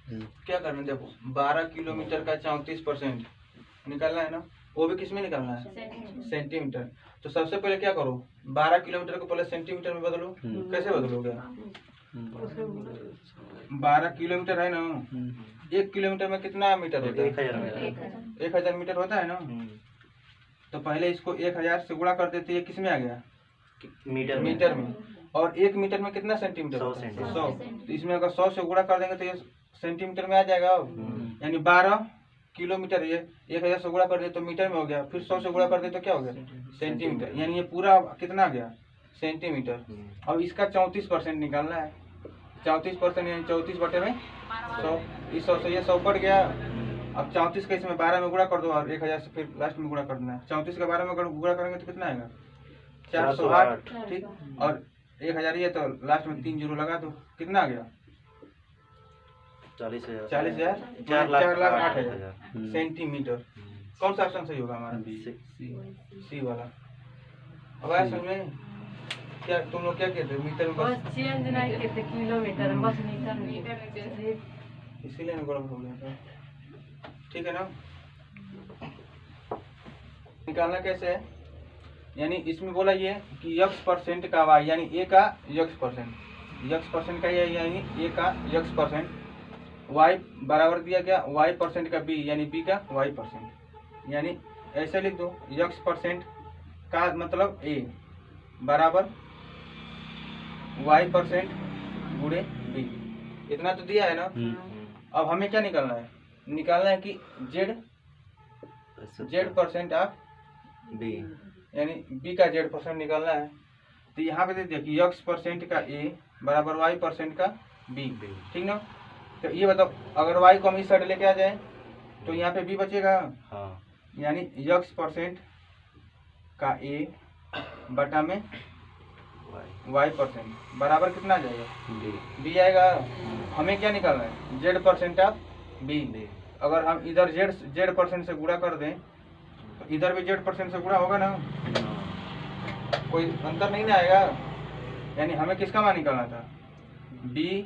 क्या करना है, देखो 12 किलोमीटर का 34% निकालना है ना, वो भी किस में निकालना है, सेंटीमीटर। तो सबसे पहले क्या करो, 12 किलोमीटर को पहले सेंटीमीटर में बदलो। कैसे बदलोगे, 12 किलोमीटर है ना, 1 किलोमीटर में कितना मीटर होता है, 1000 मीटर होता है ना। तो पहले इसको 1000 से गुणा कर देते, ये किस में आ गया, मीटर में। और 1 मीटर में कितना सेंटीमीटर होता है, 100। तो इसमें अगर 100 से गुणा कर देंगे तो ये सेंटीमीटर में आ जाएगा। यानी 12 किलोमीटर, ये 1000 से गुणा कर दे तो मीटर में हो गया, फिर 100 से गुणा कर दे तो क्या हो गया, सेंटीमीटर। यानी ये पूरा कितना आ गया, सेंटीमीटर। अब इसका 34% निकालना है। 34% यानी 34 बटे में 100। इस 100 से ये 100 कट गया। अब 34 का इसमें 12 में गुणा कर दो और 1000 से फिर लास्ट में गुणा कर देना है। 34 का 12 में अगर गुणा करेंगे तो कितना आएगा, 408। ठीक, और 1000 ये तो लास्ट में 3 जीरो लगा दो, कितना आ गया, 40,000, 4,08,000 सेंटीमीटर। कौन सा ऑप्शन सही होगा हमारा, सी वाला। अब आया समझ में, क्या तुम लोग क्या कहते हो, मीटर में बस चेंज नहीं कहते, किलोमीटर में बस मीटर, इसीलिए ना गड़बड़ हो गया था। ठीक है ना, निकालना कैसे है, यानी इसमें बोला ये कि x% का y, यानी a का x% का ये, यानी a का x%, y बराबर दिया गया y% का b, यानी b का y%। यानी ऐसे लिख दो, x% का मतलब a बराबर y% गुणे b। इतना तो दिया है ना। अब हमें क्या निकालना है, निकालना है कि z% ऑफ b, यानी b का z% निकालना है। तो यहाँ पे देखिए x% का a बराबर y% का b, ठीक ना। तो ये बताओ, अगर y को हम इस साइड लेके आ जाए तो यहाँ पे b बचेगा। हाँ, यानी x% का a बटा में y% बराबर कितना आ जाएगा, b आएगा। हमें क्या निकालना है, z% ऑफ b। अगर हम इधर z% से गुणा कर दें तो इधर भी z% से गुणा होगा ना, कोई अंतर नहीं ना आएगा। यानी हमें किसका मान निकालना था, b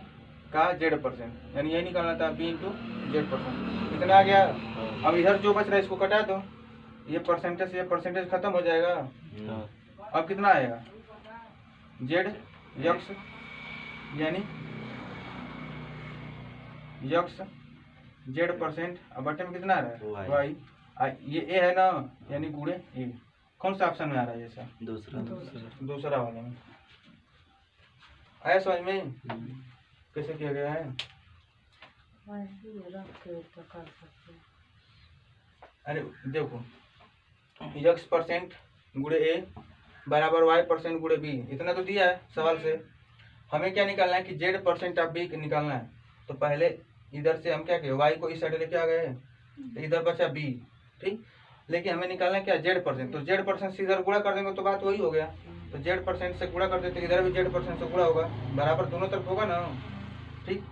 का z%, यानी यही निकालना था, b इंटू z%। इतना आ गया। अब इधर जो बच रहा है इसको कटा दो, ये परसेंटेज से ये परसेंटेज खत्म हो जाएगा। अब कितना आएगा, z यानी x z%, अब बटे में कितना आ रहा है, y। ये a है ना, यानी गुणे a। कौन सा ऑप्शन में आ रहा है, जैसा दूसरा वाले में आया समझ में, कैसे किया गया है। अरे देखो, x% गुणे a बराबर y% गुणे b, इतना तो दिया है सवाल से। हमें क्या निकालना है कि z% ऑफ b निकालना है। तो पहले इधर से हम क्या किए, y को इस साइड लेके आ गए, तो इधर बचा b, ठीक। लेकिन हमें निकालना है क्या, z%। तो z% से इधर गुणा कर देंगे तो बात वही हो गया। तो z% से गुणा कर देते, इधर भी z% से गुणा होगा, बराबर दोनों तरफ होगा ना, ठीक।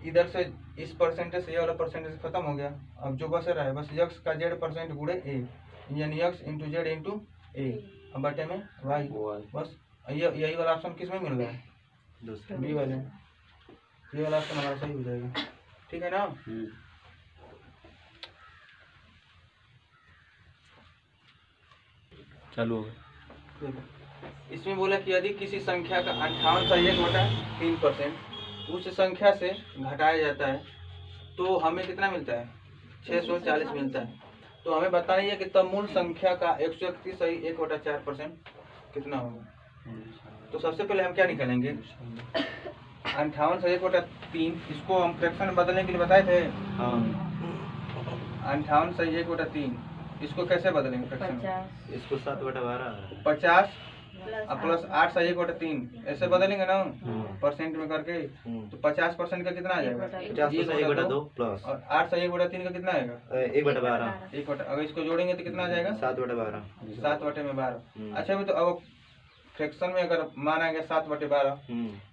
इधर से इस परसेंटेज से ये वाला परसेंटेज खत्म हो गया। अब जो बच रहा है बस x का z% गुणे a, यानी x into z into a, अब बटे में y। बस यही वाला ऑप्शन किस में मिल रहा है, बी वाले। ये वाला ऑप्शन हमारा सही हो जाएगा, ठीक है ना। चालू हो गया। इसमें बोला कि यदि किसी संख्या का 58/1/3% उस संख्या से घटाया जाता है तो हमें कितना मिलता है, 640 मिलता है। तो हमें बताना है कि तब मूल संख्या का 131/1/4% कितना होगा। तो सबसे पहले हम क्या निकालेंगे, 58/1/3, इसको हम फ्रैक्शन में बदलने के लिए बताए थे। 58/1/3, इसको कैसे बदलेंगे फ्रैक्शन में, इसको 7/12 50 प्लस 8/1/3 ऐसे बदलेंगे ना परसेंट में करके। तो 50% का कितना आ जाएगा, 50/2 प्लस, और 8/1/3 का कितना आएगा, 1/12। अगर इसको जोड़ेंगे तो कितना आ जाएगा, 7/12। 7/12। अच्छा भी, तो अब फ्रैक्शन में अगर माना गया 7/12,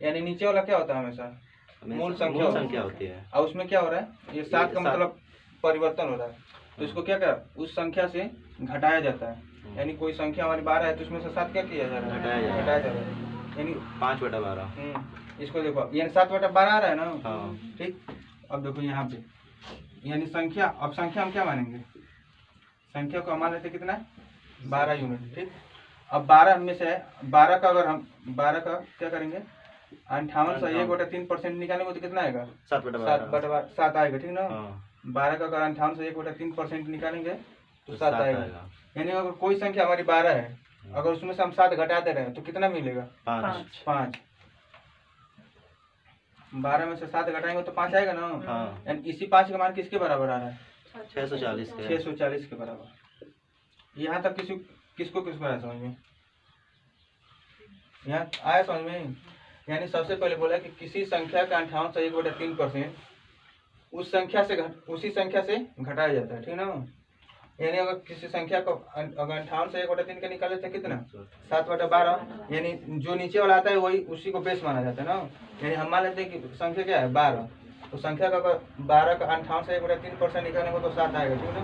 यानी नीचे वाला क्या होता है, हमेशा मूल संख्या होती है। और उसमें क्या हो रहा है, ये 7 का मतलब परिवर्तन हो रहा है। तो इसको क्या कर, उस संख्या से घटाया जाता है। यानी कोई संख्या हमारी 12 है तो उसमें से 7 क्या किया जा रहा है, घटाया जा रहा है, यानी 5/12। इसको देखो, यानी 7/12 आ रहा है ना, ठीक। अब देखो यहाँ पे यानी संख्या, अब संख्या हम क्या मानेंगे, संख्या को हम मान लेते कितना 12 यूनिट। ठीक, अब 12 में से 12 का अगर हम 12 का क्या करेंगे 58 से 1/3% निकालेंगे तो कितना आएगा 7 आएगा। ठीक ना, 12 का अगर 58 से 1/3% निकालेंगे तो 7 आएगा। यानी अगर कोई संख्या हमारी 12 है, अगर उसमें से हम 7 घटा दे रहे हैं तो कितना मिलेगा 5। 12 में से 7 घटाएंगे तो 5 आएगा ना। यानी इसी 5 का मान किसके बराबर आ रहा है 640 के बराबर। यहाँ तक किसको आया समझ में, यहाँ आया समझ में। यानी सबसे पहले बोला कि किसी संख्या का 58 से 1/3% उसी संख्या से घटाया जाता है। ठीक ना, यानी अगर किसी संख्या को अगर 58 से 1/3 का निकाले तो कितना 7/12, यानी जो नीचे वाला आता है वही उसी को बेस माना जाता है ना। यानी हम मान लेते हैं कि संख्या क्या है 12, तो संख्या का अगर 12 का 58 से 1/3% निकालेंगे तो 7 आएगा। ठीक ना,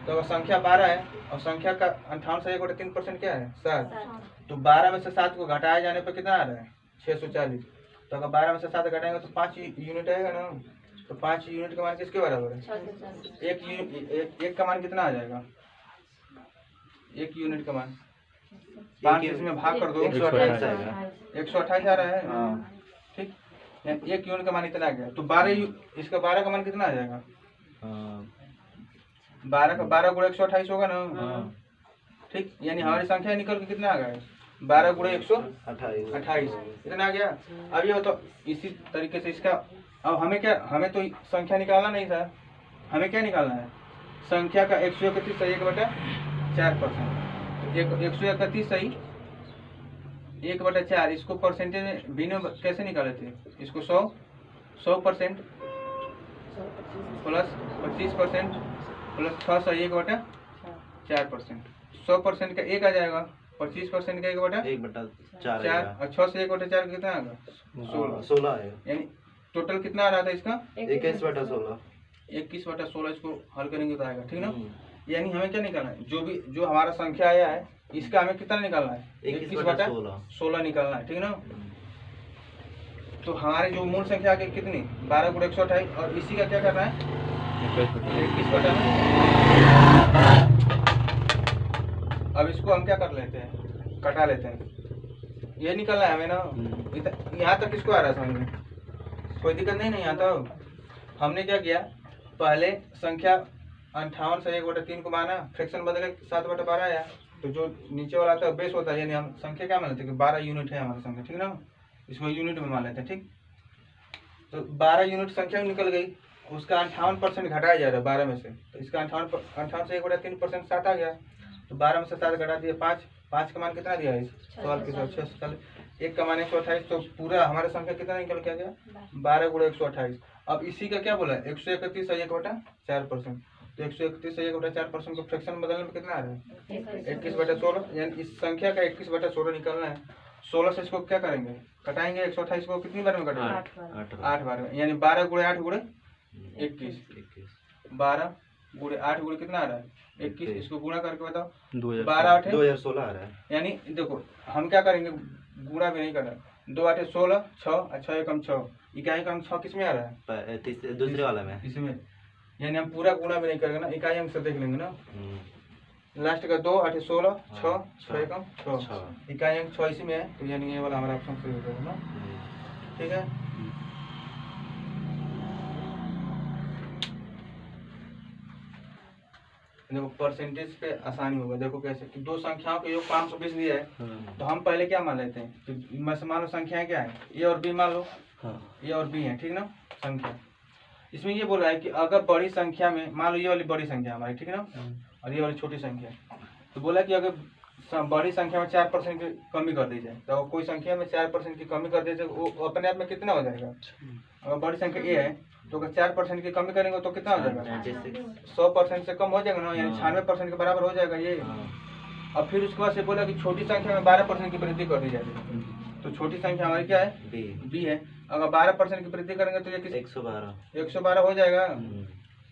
तो अगर संख्या 12 है और संख्या का 58 से 1/3% क्या है 7, तो 12 में से 7 को घटाए जाने पर कितना आ रहा है 640। तो अगर 12 में से 7 घटाएंगे तो 5 यूनिट आएगा ना। तो 5 यूनिट का मान किसके बराबर है एक का मान कितना आ जाएगा, 1 यूनिट का मान 5 इसमें भाग कर दो 128 आ रहा है। ठीक, 1 यूनिट का मान इतना आ गया। तो 12 का मान कितना आ जाएगा 12 गुणा 128 होगा ना। ठीक, यानी हमारी संख्या निकल के कितना आ गया 12 गुणा 128 इतना आ गया। अब ये तो इसी तरीके से इसका, अब हमें तो संख्या निकालना नहीं था, हमें क्या निकालना है संख्या का 131 से 1/4%। तो 131 सही 1/4, इसको परसेंटेज में बिना कैसे निकाले थे, इसको 100% प्लस 25% प्लस 6 से 1/4%। 100% का 1 आ जाएगा, 25% का 1/4 और 6 से 1/4 कितना आएगा 16 आएगा। यानी टोटल कितना आ रहा था इसका 21/16। 21/16 इसको हल करेंगे तो आएगा। ठीक ना, यानी हमें क्या निकालना है, जो हमारा संख्या आया है इसका हमें कितना निकालना है 21/16 निकालना है। ठीक ना, तो हमारे जो मूल संख्या आ गई कितनी 12 गुणा 128 और इसी का क्या करना है 21/16। अब इसको हम क्या कर लेते हैं कटा लेते हैं, ये निकलना है हमें ना। यहाँ तक किसको आ रहा है समझ में, कोई दिक्कत नहीं यहाँ तो। हमने क्या किया पहले संख्या 58 से 1/3 को माना, फ्रैक्शन बदले 7/12 आया, तो जो नीचे वाला आता है बेस होता है। यानी हम संख्या क्या मान लेते हैं कि 12 यूनिट है हमारी संख्या। ठीक ना, इसको यूनिट में मान लेते हैं। ठीक, तो 12 यूनिट संख्या निकल गई, उसका 58% घटाया जा रहा है 12 में से, तो इसका 58 से 1/3% 7 आ गया। तो 12 में से 7 घटा दिए 5 का मान कितना दिया है सवाल के साथ 640, 1 का मान 128। तो पूरा हमारा संख्या कितना निकल के आ गया 12 गुणा 128। अब इसी का क्या बोला है 131 से 1/4%। तो 131 से 1/4% को फ्रैक्शन बदलने में कितना आ रहा है 21/16। यानी इस संख्या का 21/16 निकलना है। 16 से इसको क्या करेंगे कटाएंगे, 128 को कितनी बार में कटेंगे 8 बार में। यानी 12 गुणा 8 गुणा 21, 12 गुणा 8 गुणा कितना आ रहा है 21। इसको गुणा करके बताओ 12 8 2016 आ रहा है। यानी देखो हम क्या करेंगे गुणा भी नहीं करना, 2 8 16 6 और 6 एकम 6, इकाई का अंक 6 किस में आ रहा है दूसरे वाला में इसमें। यानी हम पूरा गुणा भी नहीं करेंगे ना, इकाई अंक से देख लेंगे ना। लास्ट का 2 8 16 6 6 एकम 6, इकाई अंक 6 इसी में है। तो यानी ये वाला हमारा ऑप्शन सही हो जाएगा ना। ठीक है, देखो परसेंटेज पे आसानी होगा। देखो कैसे कि दो संख्याओं का योग 520 दिया है, तो हम पहले क्या मान लेते हैं, तो मान लो संख्याएं क्या है ए और बी, मान लो ए और बी है। ठीक ना, संख्या इसमें ये बोल रहा है कि अगर बड़ी संख्या में, मान लो ये वाली बड़ी संख्या हमारी, ठीक है ना, और ये वाली छोटी संख्या, तो बोला कि अगर बड़ी संख्या में 4% की कमी कर दी जाए, तो कोई संख्या में 4% की कमी कर दी जाए वो अपने आप में कितना हो जाएगा। अगर बड़ी संख्या ए है तो अगर 4% की कमी करेंगे तो कितना हो जाएगा 100% से कम हो जाएगा ना, यानी 96% के बराबर हो जाएगा ये। अब फिर उसके बाद से बोला कि छोटी संख्या में 12% की वृद्धि कर दी जाएगी, तो छोटी संख्या हमारी क्या है बी है। अगर 12% की वृद्धि करेंगे तो ये 112 हो जाएगा।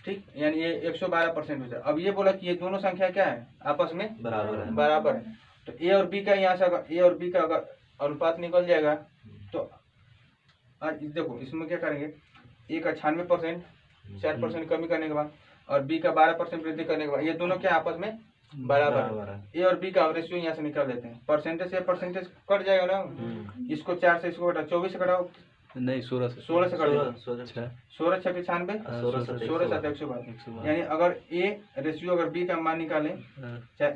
ठीक, यानी ये 112% हो जाएगा। अब ये बोला कि ये दोनों संख्या क्या है आपस में बराबर है, तो ए और बी का यहाँ से अगर ए और बी का अगर अनुपात निकल जाएगा तो देखो इसमें क्या करेंगे, ए का 96%, 4% कमी करने के बाद, और बी का 12% वृद्धि करने के बाद, ये दोनों क्या आपस में बराबर है। ए और बी का रेशियो यहाँ से निकाल लेते हैं। परसेंटेज से परसेंटेज कट जाएगा ना, इसको 4 से इसको घटाओ, 24 से घटाओ, नहीं 16 से कट, 16 6 95, 16 7 112। यानी अगर ए रेशियो अगर बी का मान निकालें, चाहे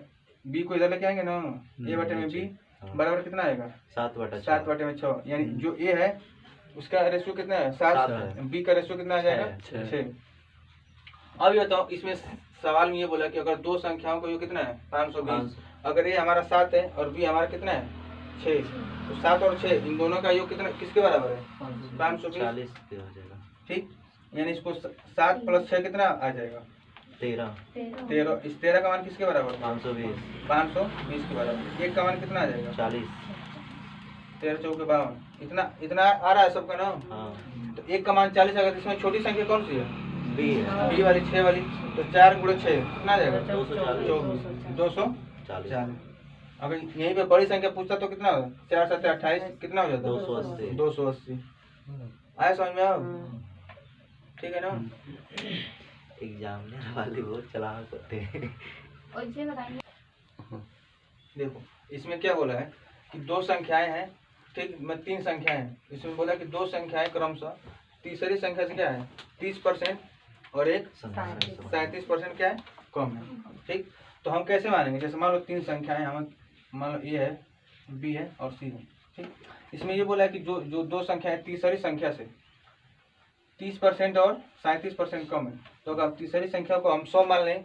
बी को इधर लेके आएंगे ना, ए बटे में बी बराबर कितना आएगा 7 बटे में 6। यानी जो ए है उसका रेशियो कितना है 7, बी का रेशियो कितना आ जाएगा 6। अब ये बताओ, इसमें सवाल में ये बोला कि अगर दो संख्याओं का योग कितना है 520, अगर ये हमारा 7 है और बी हमारा कितना है 6, तो 7 और 6 इन दोनों का योग कितना किसके बराबर है 520। ठीक, यानी इसको 7 + 6 कितना आ जाएगा 13। इस 13 का मान किसके बराबर 520 के बराबर। एक का मान कितना आ जाएगा 40, 13 चौके 52, इतना आ रहा है सबका ना। तो एक का मान 40 अगर इसमें छोटी संख्या कौन सी है बी वाली 6 वाली, तो 4 × 6 कितना आ जाएगा 240। अगर यहीं पे बड़ी संख्या पूछता तो कितना होगा 4 7 28 कितना हो जाता 280। आया समझ में आओ, ठीक है ना। एग्जामिनर वाले बहुत चालाक होते हैं। देखो इसमें क्या बोला है कि दो संख्याएं हैं, ठीक, मैं 3 संख्याएं हैं, इसमें बोला कि दो संख्याएं क्रमशः तीसरी संख्या से क्या है 30% और एक 37% क्या है कम है। ठीक, तो हम कैसे मानेंगे, जैसे मान लो 3 संख्याएं, हम मान लो ए है, बी है और सी है। ठीक, इसमें ये बोला है कि जो दो संख्याएं तीसरी संख्या से 30% और 37% कम है, तो अगर तीसरी संख्या को हम 100 मान लें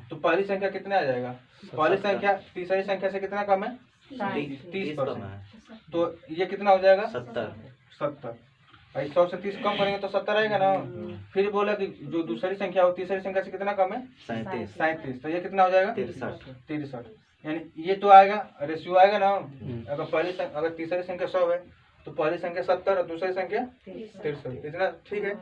तो पहली संख्या कितना आ जाएगा, पहली संख्या तीसरी संख्या से कितना कम है 30%, तो ये कितना हो जाएगा 70। भाई 100 से 30 कम करेंगे तो 70 आएगा ना। फिर बोला कि जो दूसरी संख्या हो तीसरी संख्या से कितना कम है 37, तो ये कितना हो जाएगा 63। यानी ये तो आएगा रेशियो आएगा ना। अगर तीसरी संख्या 100 है तो पहली संख्या 70 और दूसरी संख्या 63, इतना ठीक है।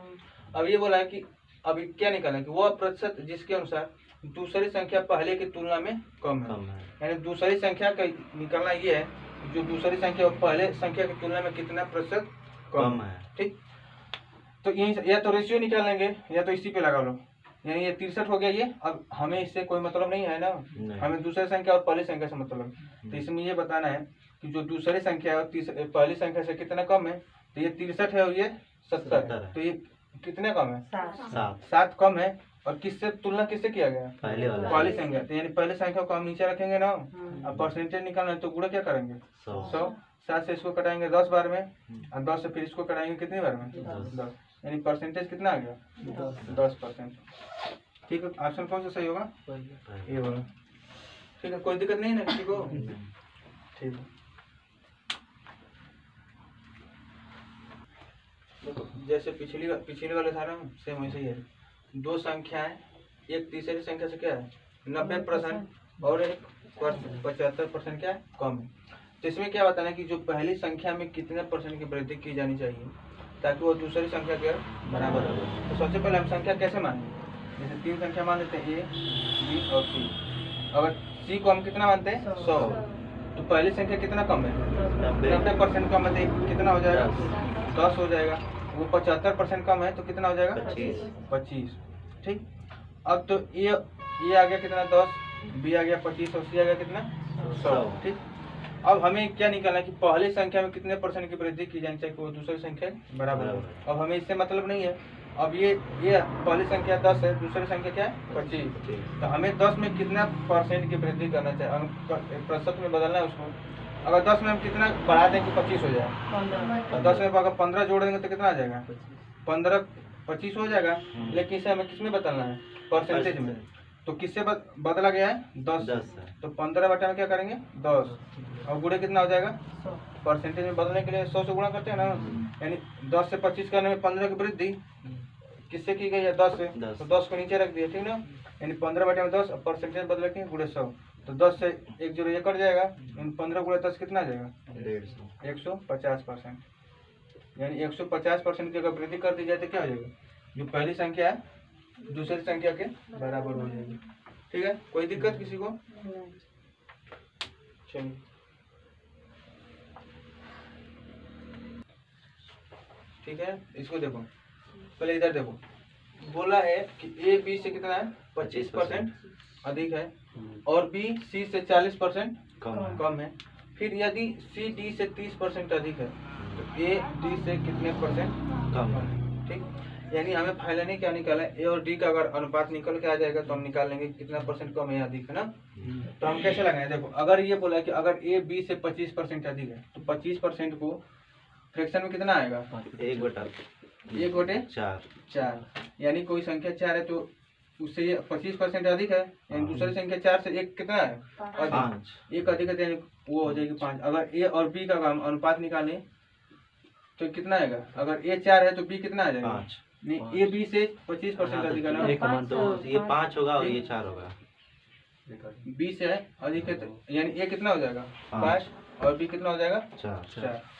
अब ये बोला है कि अभी क्या निकालना है कि वह प्रतिशत जिसके अनुसार दूसरी संख्या पहले की तुलना में कम है। यानी दूसरी संख्या का निकालना ये है जो दूसरी संख्या पहले संख्या की तुलना में कितना प्रतिशत कम है। ठीक, तो यही या तो रेशियो निकाल लेंगे या तो इसी पे लगा लो। यानी ये 63 हो गया ये। अब हमें इससे कोई मतलब नहीं है ना, हमें दूसरी संख्या और पहली संख्या से मतलब। तो इसमें ये बताना है कि जो दूसरी संख्या है पहली संख्या से कितना कम है, तो ये 63 है और ये 70 है, तो ये कितने कम है 7 कम है। और किससे तुलना किससे किया गया पहली संख्या, तो यानी पहली संख्या को हम नीचे रखेंगे ना। अब परसेंटेज निकालना है तो गुणा क्या करेंगे 100, 7 से इसको कटाएंगे 10 बार में और 10 से फिर इसको कटाएंगे कितनी बार में 10, यानी परसेंटेज कितना आ गया 10%। ठीक है, ऑप्शन कौन सा सही होगा ये वाला। ठीक है, कोई दिक्कत नहीं है ना किसी को। ठीक है, जैसे पिछली वाले था ना सेम वैसे ही है। दो संख्याएं, एक तीसरी संख्या से क्या है 90% और एक 75% क्या है कम है। तो इसमें क्या बताना है कि जो पहली संख्या में कितने % की वृद्धि की जानी चाहिए ताकि वो दूसरी संख्या के बराबर हो। तो सबसे पहले हम संख्या कैसे मानेंगे, जैसे 3 संख्या मान लेते हैं ए बी और सी। अगर सी को हम कितना मानते हैं 100, तो पहली संख्या कितना कम है 90% कम है, तो कितना हो जाएगा 10 हो जाएगा। वो 75% कम है तो कितना हो जाएगा 25। ठीक, अब तो ये आ गया कितना 10, बी आ गया 25 और सी आ गया कितना 100। ठीक, अब हमें क्या निकालना है कि पहली संख्या में कितने % की वृद्धि की जानी चाहिए वो दूसरी संख्या बराबर हो। अब हमें इससे मतलब नहीं है। अब ये पहली संख्या 10 है, दूसरी संख्या क्या है 25, तो हमें 10 में कितना % की वृद्धि करना चाहिए, प्रतिशत में बदलना है उसको। अगर 10 में हम कितना बढ़ा दें कि 25 हो जाए, तो 10 में अगर 15 जोड़ देंगे तो कितना आ जाएगा 15 25 हो जाएगा। लेकिन इसे हमें किसमें बदलना है परसेंटेज में, तो किससे बदला गया है 10, तो 15 बटा में क्या करेंगे 10 और गुणे कितना हो जाएगा परसेंटेज में बदलने के लिए 100 से गुणा करते हैं ना। यानी 10 से 25 करने में 15 की वृद्धि किससे की गई है 10 से, तो 10 को नीचे रख दिया। ठीक ना, यानी 15 बटे में 10 परसेंटेज बदल के गुणे 100, तो 10 से 1 0 ये कट जाएगा। 15 गुणे 10 कितना आ जाएगा 150%। यानी 150% की अगर वृद्धि कर दी जाए तो क्या हो जाएगा, जो पहली संख्या है दूसरी संख्या के बराबर हो जाएगी। ठीक है, कोई दिक्कत किसी को। चलिए ठीक है, इसको देखो पहले इधर देखो, बोला है कि ए बी से कितना है 25% अधिक है और बी सी से 40% कम है। फिर यदि सी डी से 30% अधिक है तो ए डी से कितने परसेंट कम है। ठीक, यानी हमें फाइनली क्या निकाला है, ए और डी का अगर अनुपात निकल के आ जाएगा तो हम निकाल लेंगे कितना परसेंट कम है अधिक है ना। तो हम कैसे लगाएं, देखो अगर ये बोला कि अगर ए बी से 25% अधिक है तो 25% को फ्रैक्शन में कितना आएगा, 1/4, यानी कोई संख्या 4 है तो उससे ये 25% अधिक है, यानी दूसरी संख्या 4 से एक कितना है अधिक, एक अधिक है तो यानी वो हो जाएगी 5। अगर ए और बी का हम अनुपात निकालें तो कितना आएगा, अगर ए 4 है तो बी कितना आ जाएगा, नहीं ए बी से 25% अधिक है ना, तो ये 5 होगा और ये 4 होगा, बी से अधिक है तो यानी ए कितना हो जाएगा 5 और बी कितना हो जाएगा 4।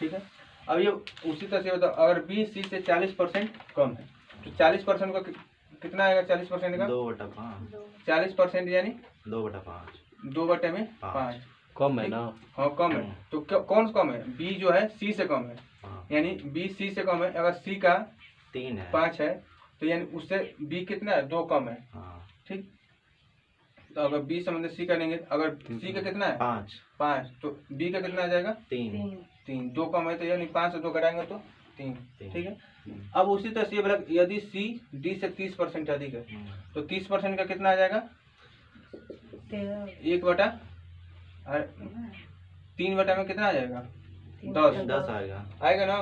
ठीक है, अब ये उसी तरह से बताओ अगर बी सी से 40% कम है तो 40% का कितना आएगा, 40% का 2/5, 40% यानी 2/5, 2/5 कम है ना। हाँ कम है, तो कौन सा कम है, बी जो है सी से कम है, यानी बी सी से कम है। अगर सी का 3 है 5 है तो यानी उससे बी कितना है 2 कम है। ठीक, तो अगर बी संबंधित सी करेंगे, अगर सी का कितना है 5 तो बी का कितना आ जाएगा 3, 2 कम है तो यानी 5 से 2 घटाएंगे तो 3। ठीक है, अब उसी तरह से बोला यदि सी डी से 30% अधिक है तो 30% का कितना आ जाएगा 1/3 में कितना आ जाएगा 10 आएगा ना।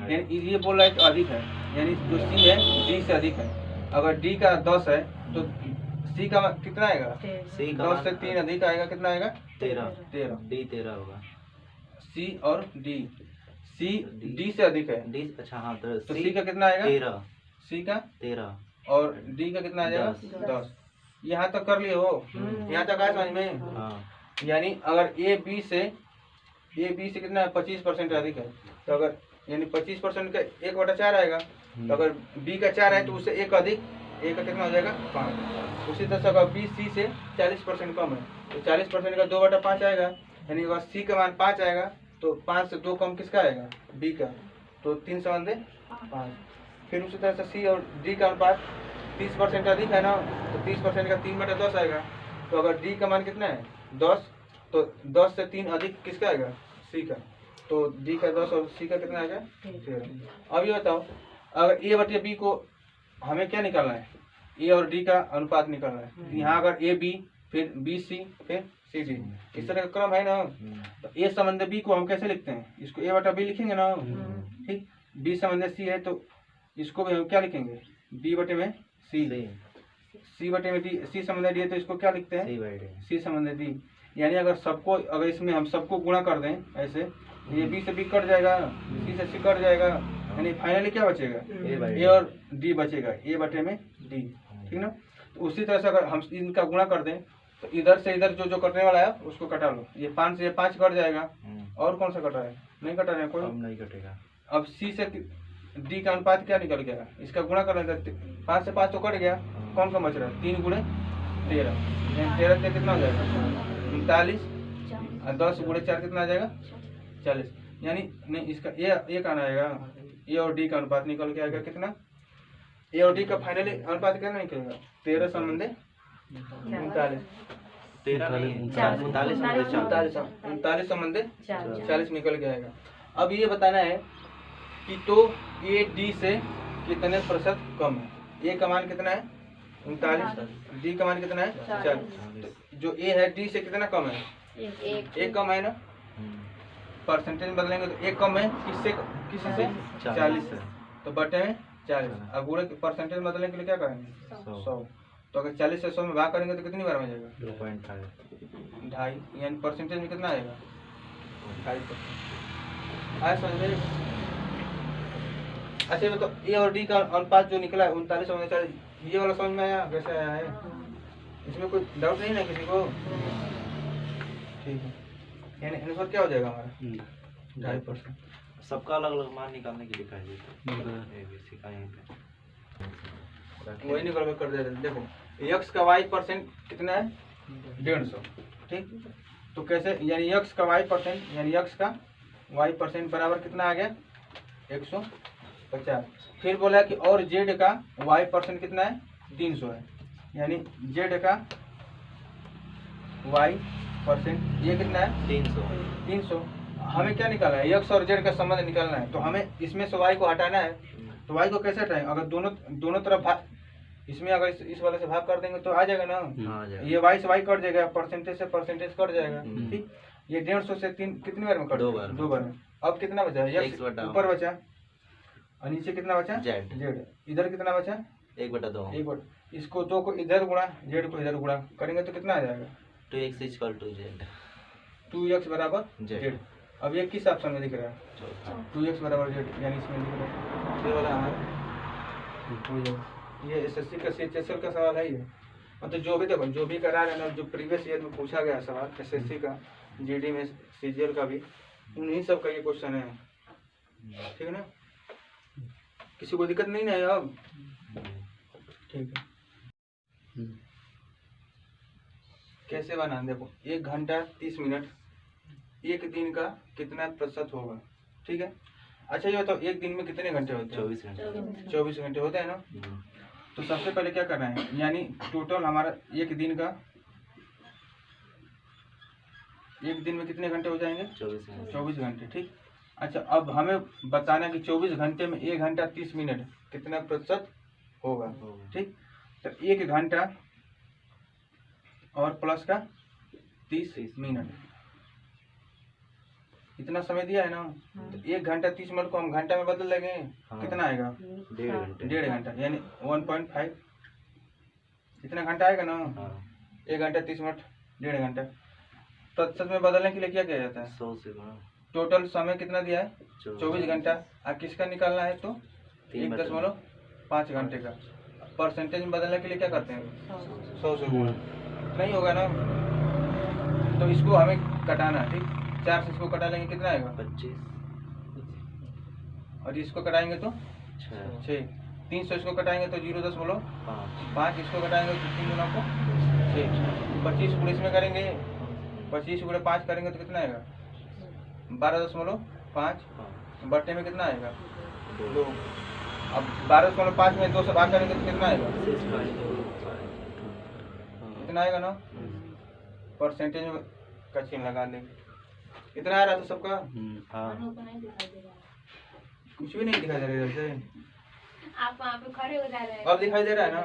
यानी ये बोल रहा है तो अधिक है, यानी जो सी है डी से अधिक है। अगर डी का 10 है तो सी का कितना आएगा, 10 से 3 अधिक आएगा, कितना आएगा 13, डी 13 होगा। सी और डी, सी डी से अधिक है, डी अच्छा हाँ, तो सी का कितना आएगा 13, सी का 13 और डी का कितना आ जाएगा 10। यहाँ तक कर लिए हो, यहाँ तक आया समझ में। यानी अगर ए बी से कितना है 25% अधिक है तो अगर यानी 25% का 1/4 आएगा, तो अगर बी का 4 है तो उससे एक अधिक, ए का कितना हो जाएगा 5। उसी तरह से अगर बी सी से 40% कम है तो 40% का 2/5 आएगा, यानी अगर सी का मान 5 आएगा तो 5 से 2 कम किसका आएगा बी का, तो 3 से 5। फिर उसी तरह से सी और डी का अनुपात 30% अधिक है ना, तो 30% का 3/10 आएगा। तो अगर डी का मान कितना है 10 तो 10 से 3 अधिक किसका आएगा सी का, तो डी का 10 और सी का कितना आएगा 13। अब ये बताओ अगर ए बटे बी को हमें क्या निकालना है, ए और डी का अनुपात निकालना है। यहाँ अगर ए बी फिर बी सी फिर सी डी, इस तरह का क्रम है ना। तो ए संबंध बी को हम कैसे लिखते हैं, इसको ए बटा बी लिखेंगे ना। ठीक, बी संबंध सी है तो इसको भी हम क्या लिखेंगे बी बटे में सी, सी बटे में डी, सी संबंध डी है तो इसको क्या लिखते हैं सी संबंध डी। यानी अगर सबको, अगर इसमें हम सबको गुणा कर दें ऐसे, ये बी से बी कट जाएगा, सी से सी कट जाएगा, यानी फाइनली क्या बचेगा ए और डी बचेगा, ए बटे में डी। ठीक ना, तो उसी तरह से अगर हम इनका गुणा कर दें तो इधर से इधर जो जो कटने वाला है उसको कटा लो, ये 5 से 5 कट जाएगा। और कौन सा कटा है, नहीं कटा है कोई, नहीं कटेगा। अब सी से डी का अनुपात क्या निकल गया, इसका गुणा कर रहे थे, 5 से 5 तो कट गया, कौन सा बच रहा है 3 गुणे 13, 13 से कितना हो जाएगा 39, और 10 गुणे 4 कितना आ जाएगा 40। यानी नहीं इसका ए का आएगा, ए और डी का अनुपात निकल के आएगा कितना, ए और डी का फाइनली अनुपात क्या निकलेगा 13 संबंधे 39 संबंधे 40 निकल के आएगा। अब ये बताना है कि तो ए डी से कितने प्रतिशत कम है, ए का मान कितना है 39, डी का मान कितना है 40। जो ए है डी से कितना कम है, एक कम है ना, परसेंटेज में बदलेंगे तो एक कम है किससे 40 से, तो बटे में 40। अब गुणे परसेंटेज में बदलने के लिए क्या करेंगे 100, तो अगर 40 से 100 में भाग करेंगे तो कितनी बार में जाएगा 2.5, यानी परसेंटेज में कितना आएगा 2.5%। आया समझ में। अच्छा तो ए और डी का अनुपात जो निकला है 39, ये वाला समझ में आया, कैसे आया है, इसमें कोई डाउट नहीं ना किसी को। ठीक है, यानी आंसर क्या हो जाएगा हमारा 2.5%। सबका अलग अलग मान निकालने के लिए कहिए, वही निकल कर दे। देखो x का y% कितना है 150। ठीक, तो कैसे, यानी x का y% यानी x का y% बराबर कितना आ गया 150। 50। फिर बोला कि और जेड का वाई परसेंट कितना है 300 है, यानी जेड का वाई परसेंट ये कितना है 300। हमें क्या निकालना है, एक्स और जेड का संबंध निकालना है। तो हमें इसमें से वाई को हटाना है। तो वाई को कैसे हटाएंगे, अगर दोनों तरफ भाग, इसमें अगर इस वाले से भाग कर देंगे तो आ जाएगा ना, ये वाई से वाई कट जाएगा, परसेंटेज से परसेंटेज कट जाएगा। ठीक, ये 150 से 3 कितनी बार में कट, 2 बार में। अब कितना बचा, एक्स ऊपर बचा और नीचे कितना बचा जेड। इधर कितना बचा 1/2। 1/2। इसको 2 को इधर गुणा, जेड को इधर गुणा करेंगे तो कितना आ जाएगा 2x = z। 2x बराबर जेड। अब ये किस ऑप्शन में दिख रहा है 2x बराबर जेड, यानी इसमें दिख रहा है ये वाला हमारा। ये एसएससी का सीएचएसएल का सवाल है ये। मतलब जो भी देखो, जो भी करा रहे ना, जो प्रीवियस ईयर में पूछा गया सवाल एसएससी का, जीडी में, सीजीएल का भी, उन्हीं सब का ये क्वेश्चन है। ठीक है ना, किसी को दिक्कत नहीं ना है अब? ठीक है, कैसे बनाना देखो, 1 घंटा 30 मिनट एक दिन का कितना प्रतिशत होगा। ठीक है, अच्छा ये बताओ एक दिन में कितने घंटे होते हैं? 24 घंटे होते हैं ना। तो सबसे पहले क्या करना है, यानी टोटल हमारा एक दिन में कितने घंटे हो जाएंगे 24 घंटे। ठीक, अच्छा अब हमें बताना है कि 24 घंटे में 1 घंटा 30 मिनट कितना प्रतिशत होगा। ठीक, तो 1 घंटा और प्लस का 30 मिनट, इतना समय दिया है ना। तो 1 घंटा 30 मिनट को हम घंटा में बदल लेंगे, कितना आएगा 1.5 घंटा, यानी 1.5 इतना घंटा आएगा ना। 1 घंटा 30 मिनट 1.5 घंटा। प्रतिशत में बदलने के लिए क्या किया जाता है, 100 से गुणा। टोटल समय कितना दिया है 24 घंटा, और किसका निकालना है तो 1.5 घंटे का। परसेंटेज में बदलने के लिए क्या करते हैं 100 से गुणा, नहीं होगा ना। तो इसको हमें कटाना है। ठीक, 4 से इसको कटा लेंगे कितना आएगा 25, और इसको कटाएंगे तो 6। 300 इसको कटाएंगे तो 0 10 बोलो 5, इसको कटाएंगे तो 3 गुना को 6। 25 गुणे इसमें करेंगे, 25 गुणे 5 करेंगे तो कितना आएगा 12.5 बट्टे में कितना आएगा 2। अब 12.5 में 2 से भाग करेंगे तो कितना आएगा, कितना आएगा ना। परसेंटेज में का चिन्ह लगा देंगे। इतना आ रहा था सबका, कुछ भी नहीं दिखाई दे रहा है इधर से, आप वहाँ पे खड़े हो जा रहे हैं। अब दिखाई दे रहा है ना।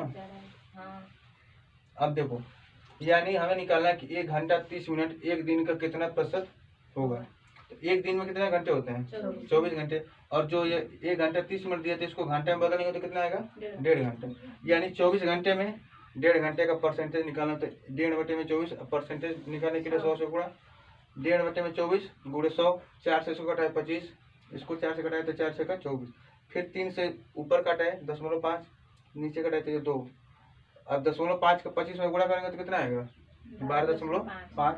अब देखो, यानी हमें निकालना है कि 1 घंटा 30 मिनट एक दिन का कितना प्रतिशत होगा। तो एक दिन में कितने घंटे होते हैं 24 घंटे, और जो ये 1 घंटा 30 मिनट दिया था इसको घंटे में बदलेंगे तो कितना आएगा 1.5 घंटे, यानी 24 घंटे में 1.5 घंटे का परसेंटेज निकालना। तो 1.5 बटे में 24 परसेंटेज निकालने के लिए 100 से गुणा, 1.5 बटे में 24 गुणे 100, 4 से इसको कटाए 25, इसको 4 से कटाए तो 4 से का 24, फिर 3 से ऊपर कटाए 0.5, नीचे कटाए तो 2। अब 0.5 का 25 में गुणा करेंगे तो कितना आएगा 12.5,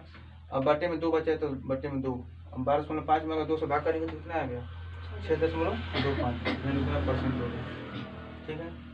अब बटे में 2 बचे तो बटे में 2। अब 12.5 में अगर 2 से भाग करेंगे तो कितना आ गया 6.25 परसेंट हो गया। ठीक है।